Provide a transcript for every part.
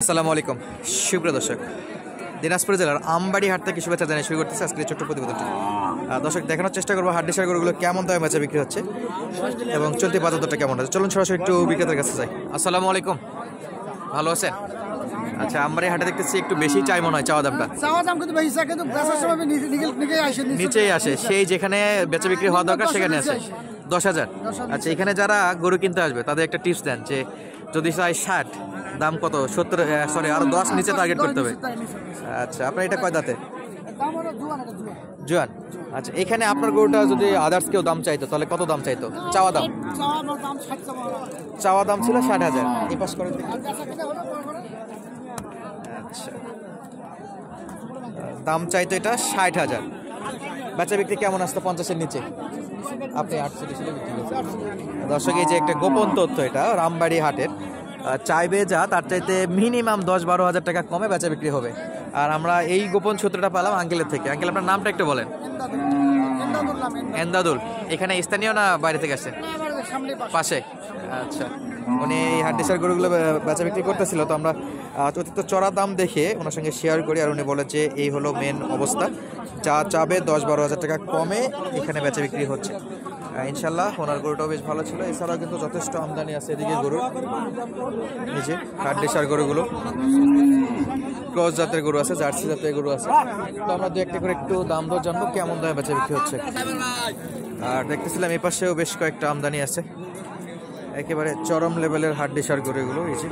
আসসালামু আলাইকুম সুপ্রিয় দর্শক, দিনাজপুর জেলার আমবাড়ি হাট থেকে শুভেচ্ছা জানিয়ে শুরু করতেছে আজকের ছোট্ট প্রতিবেদনটি। দর্শক, দেখানোর চেষ্টা করবো হাড্ডি সার গরুগুলো কেমন দামে বেচা বিক্রি হচ্ছে এবং চলতি বাজার দরটা কেমন আছে। চলুন সরাসরি একটু বিক্রেতার কাছে যাই। আসসালামু আলাইকুম, ভালো আছেন? আচ্ছা, আমবাড়ি হাটে দেখতেছি একটু বেশি চাই মনে হয় চাওয়া দামটা। নিচেই আসে, সেই যেখানে বেচা বিক্রি হওয়া দরকার সেখানে আছে 10,000। আচ্ছা, এখানে যারা গরু কিনতে আসবে তাদের একটা টিপস দেন যে যদি চাই 60, দাম কত? 70, সরি আরো 10 নিচে টার্গেট করতে হবে। আচ্ছা, আপনার এটা কয় দাঁতে? জোয়ান। আচ্ছা, এখানে আপনার গরুটা যদি আদার্স কেউ দাম চাইতো তাহলে কত দাম চাইতো? চাওয়া দাম ছিল 60,000। এই পাশ করে। আচ্ছা, দাম চাইতো এটা 60,000। বেচা বিক্রি কেমন আসতো? 50-এর নিচে। আপনি 48 বিক্রি করছেন। দর্শক, এই যে একটা গোপন তথ্য, এটা রামবাড়ি হাটের চাইবে যা তার চাইতে মিনিমাম 10-12 হাজার টাকা কমে বেচা বিক্রি হবে। আর আমরা এই গোপন সূত্রটা পেলাম আঙ্কেলের থেকে। আঙ্কেল, আপনার নামটা একটু বলেন। এন্দাদুল। এখানে স্থানীয় না বাইরে থেকে আসছে? পাশে। আচ্ছা, উনি এই হাড্ডিসার গরুগুলো বেচা বিক্রি করতেছিল, তো আমরা অতিরিক্ত চড়া দাম দেখে ওনার সঙ্গে শেয়ার করি। আর উনি বলে যে এই হলো মেন অবস্থা, যা চাবে 10-12 হাজার টাকা কমে এখানে বেচা বিক্রি হচ্ছে। ইনশাল্লাহ ওনার গরুটাও বেশ ভালো ছিল। এছাড়াও কিন্তু যথেষ্ট আমদানি আছে এদিকে গরুর। এই যে হাড্ডিসার গরুগুলো, ক্রস জাতের গরু আছে, জার্সি জাতের গরু আছে। তো আমরা দু একটা করে একটু দাম দর জানবো কেমন দামে বেচা বিক্রি হচ্ছে। আর দেখতেছিলাম এই পাশেও বেশ কয়েকটা আমদানি আছে, একেবারে চরম লেভেলের হাড্ডিসার গরুগুলো। এই যে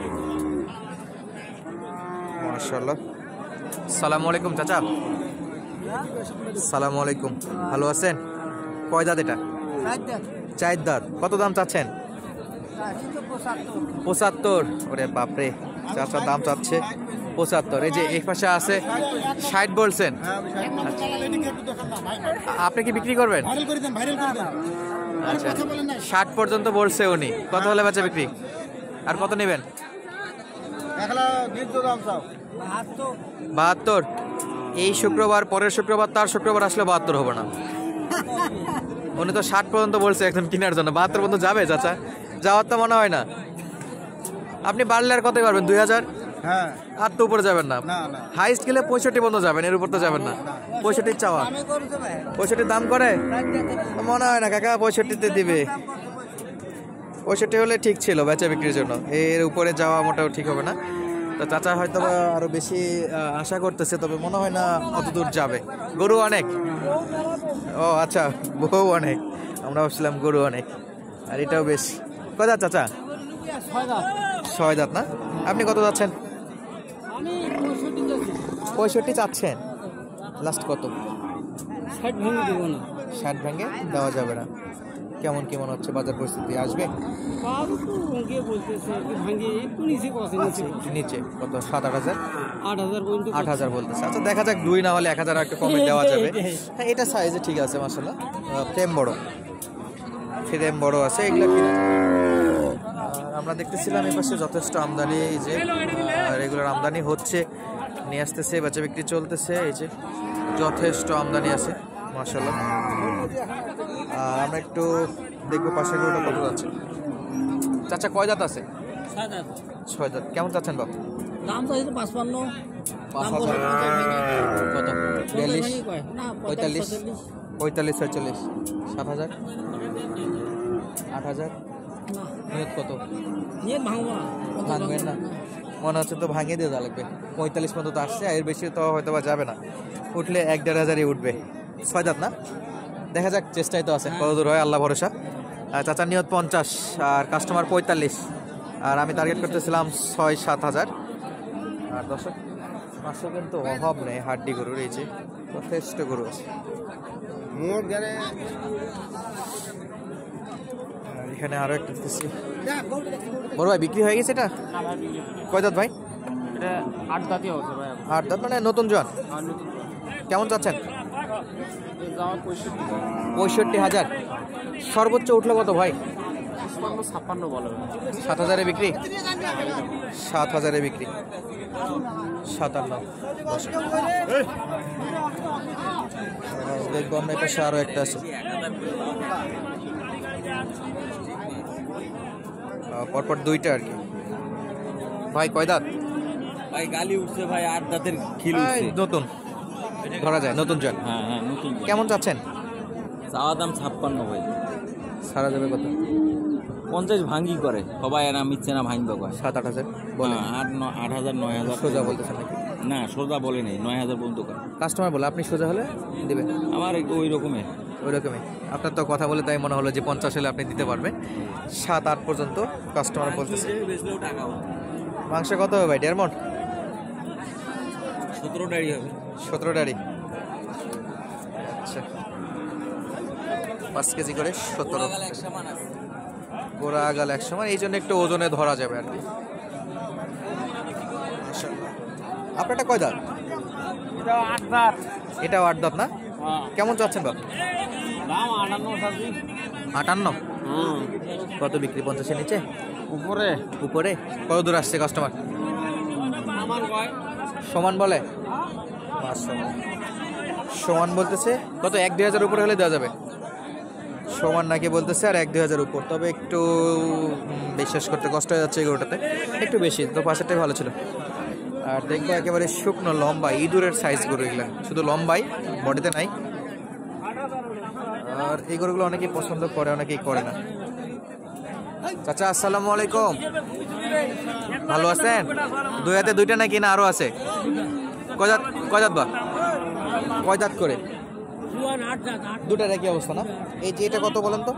মাশাআল্লাহ। সালামু আলাইকুম চাচা। সালামু আলাইকুম, ভালো আছেন? কয় দাঁত এটা? 4 দাঁত। কত দাম চাচ্ছেন? 75। ওরে বাপরে, চাচা দাম চাচ্ছে 75। এই যে এক পাশে আছে 60 বলছেন। আপনি কি বিক্রি করবেন? আচ্ছা, 60 পর্যন্ত বলছে উনি। কত হলে বেচা বিক্রি? আর কত নেবেন? 72। এই শুক্রবার, পরের শুক্রবার, তার শুক্রবার আসলে 72 হবে না। উনি তো 60 পর্যন্ত বলছে একজন কেনার জন্য। 72 পর্যন্ত যাবে চাচা? যাওয়ার তো মনে হয় না। আপনি বাড়লে আর কত পারবেন? 2000। হ্যাঁ, আর তো উপরে যাবেন না। হাইস্ট গেলে 65 পর্যন্ত যাবেন, এর উপর তো যাবেন না। 65 চাওয়া। 65 দাম করে মনে হয় না কাকা 65-তে দিবে। 65 হলে ঠিক ছিল বেচা বিক্রির জন্য, এর উপরে যাওয়া মোটেও ঠিক হবে না। তো চাচা হয়তো আরো বেশি আশা করতেছে, তবে মনে হয় না অত দূর যাবে। গরু অনেক। ও আচ্ছা, বউ অনেক। আমরা ভাবছিলাম গরু অনেক। আর এটাও বেশ। কয় দাঁত চাচা? 6 দাঁত না? আপনি কত যাচ্ছেন? 65 চাচ্ছেন। লাস্ট কত? 60 ভেঙে দেওয়া যাবে না। কেমন কি মনে হচ্ছে বাজার পরিস্থিতি? আসবে নিচে কত? 7-8 হাজার? 8,000 বলতেছে। আচ্ছা, দেখা যাক, 2 না হলে 1,000 একটু কমে দেওয়া যাবে। হ্যাঁ, এটা সাইজে ঠিক আছে মাশাআল্লাহ। ফ্রেম বড় আছে এগুলো কিনে। আমরা দেখতেছিলাম এই পাশে যথেষ্ট আমদানি, এই যে রেগুলার আমদানি হচ্ছে, নিয়ে আসতেছে, বেচা বিক্রি চলতেছে। এই যে যথেষ্ট আমদানি আছে মাশাআল্লাহ। আমরা একটু দেখবো পাশের গরুটা কত যাচ্ছে। চাচা কয় দাঁত আছে? 6 দাঁত। কেমন চাচ্ছেন বাবু? দাম তো 55। 5,000। কত? 42, 45, 46, 7,000, 8,000। নিয়ত কত? ভাঙবেন না মনে হচ্ছে, তো ভাঙিয়ে দিয়ে দেওয়া লাগবে। 45 পর্যন্ত তো আসছে, এর বেশি তো হয়তো বা যাবে না। উঠলে 1-1.5 হাজারই উঠবে। 6 দাঁত না? দেখা যাক, চেষ্টাই তো আছে, কত দূর হয় আল্লাহ ভরসা। চাচার নিয়ত 50 আর কাস্টমার 45, আর আমি টার্গেট করতেছিলাম 6-7 হাজার। আর দর্শক, মাসে কিন্তু অভাব নেই হাড্ডি গরুর। এই যে যথেষ্ট গরু আছে। এখানে আরো একটা বড় ভাই বিক্রি হয়ে গেছে। এটা কয় দাঁত ভাই? 8 দাঁতই হচ্ছে ভাই। 8 দাঁত মানে নতুন জোয়ান। কেমন চাচ্ছেন? 65,000। সর্বোচ্চ উঠলো কত ভাই? 56 বলে। 7,000-এ বিক্রি। 7,000-এ বিক্রি। 57। দেখবো আমরা পাশে আরো একটা আছে। পরপর 2টা আর কি। ভাই কয় দাঁত? ভাই গালি উঠছে ভাই, 8 দাঁতের খিল এই নতুন ধরা যায়, নতুন জল। হ্যাঁ হ্যাঁ নতুন। কেমন চাচ্ছেন? চাওয়া দাম 56 ভাই। সারা যাবে কত? 50 ভাঙ্গি করে সবাই, আর আমি ইচ্ছে না ভাঙবে কয়। 7-8 হাজার বলে। 8,000 9,000 সোজা বলতেছেন নাকি? না সোজা বলে নেই, 9,000 পর্যন্ত করে। কাস্টমার বলে আপনি সোজা হলে দিবেন আমার ওই রকমের। ওই রকমই। আপনার তো কথা বলে তাই মনে হলো যে 50 হলে আপনি দিতে পারবেন। 7-8 পর্যন্ত কাস্টমার বলতেছে। বেচলেও টাকা হবে। মাংস কত হবে ভাই? 1.5 মণ? 17 ডাড়ি হবে। 17 ডাড়ি। আচ্ছা, 5 কেজি করে 17। গোড়া আগাল 100 মান, এই জন্য একটু ওজনে ধরা যাবে আর কি। আপনারটা কয় দাঁত? এটা 8 দাঁত। এটাও 8 দাঁত না? কেমন চাচ্ছেন বাপ? দাম 58 সাজি। 58? কত বিক্রি? 50 এর নিচে? উপরে উপরে? কত দূর আসছে কাস্টমার? আমার কয় সমান বলে? মাশাআল্লাহ, সমান বলতেছে। কত 1-2 হাজার উপরে হলে দেওয়া যাবে? সমান নাকি বলতেছে, আর 1-2 হাজার উপর। তবে একটু বিশ্বাস করতে কষ্ট হয়ে যাচ্ছে এই গরুটাতে, একটু বেশি। তো পাশেরটাই ভালো ছিল। আর দেখবো একেবারে শুকনো লম্বা ইঁদুরের সাইজ গরু এগুলা, শুধু লম্বাই, বডিতে নাই। আর এই গরুগুলো অনেকেই পছন্দ করে, অনেকেই করে না। চাচা আসসালামু আলাইকুম, ভালো আছেন? 2 হাতে 2টা নাকি না আরো আছে? কয় দাঁত বা? কয় দাঁত করে? 2টার একই অবস্থা না? এই যে এটা কত বলেন তো?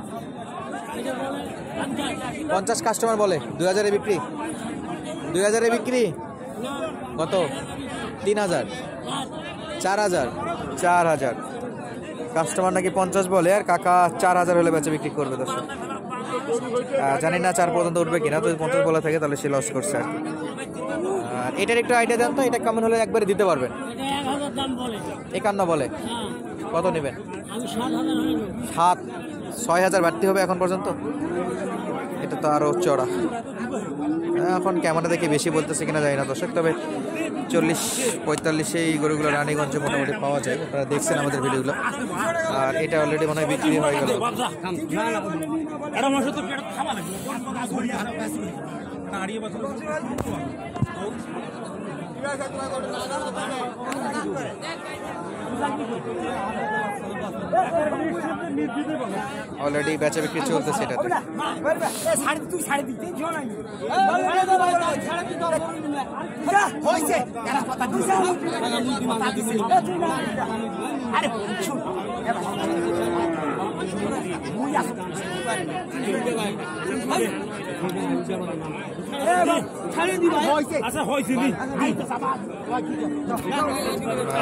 50 কাস্টমার বলে। 2000-এ বিক্রি? 2000-এ বিক্রি? কত? 3000? 4000? 4000 কাস্টমার নাকি 50 বলে, আর কাকা 4000 হলে বেচা বিক্রি করবে। দর্শক জানি না 4 পর্যন্ত উঠবে কিনা। যদি 50 বলা থাকে তাহলে সে লস করছে আর কি। আর এটার একটু আইডিয়া দেন তো, এটা কেমন হলে একবারে দিতে পারবেন? 51 বলে। কত নেবেন? 7-6,000 বাড়তি হবে এখন পর্যন্ত। এটা তো আরো চড়া। এখন ক্যামেরা দেখে বেশি বলতেছে কিনা জানি না দর্শক, তবে 40-45 এই গরুগুলো রানীগঞ্জে মোটামুটি পাওয়া যায়। আপনারা দেখছেন আমাদের ভিডিওগুলো। আর এটা অলরেডি মনে হয় বিক্রি হয়ে গেল। অলরেডি বেচা বিক্রি চলতেছে এটাতে।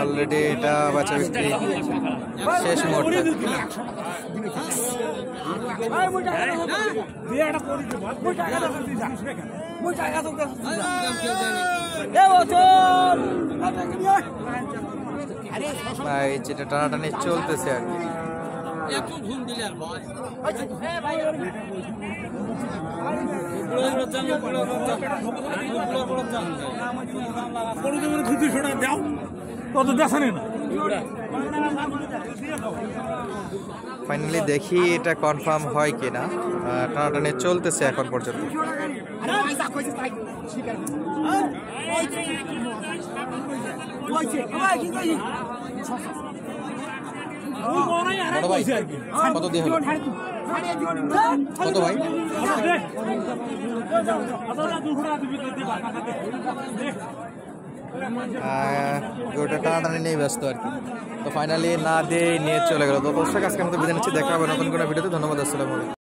অলরেডি এটা বেচা বিক্রি শেষ মুহূর্তে। ভাই যেটা টানাটানি চলতেছে আর কি। ফাইনালি দেখি এটা কনফার্ম হয় কিনা। টানাটানি চলতেছে এখন পর্যন্ত। বড় ভাই কত দিয়ে হলো? কত ভাই? ওটা টানাটানি নেই ব্যস্ত আর কি। তো ফাইনালি না দিয়ে নিয়ে চলে গেল। তো দর্শক আজকে আমাদের বিদায় নিচ্ছি, দেখা হবে নতুন কোনো ভিডিওতে। ধন্যবাদ, আসসালামু আলাইকুম।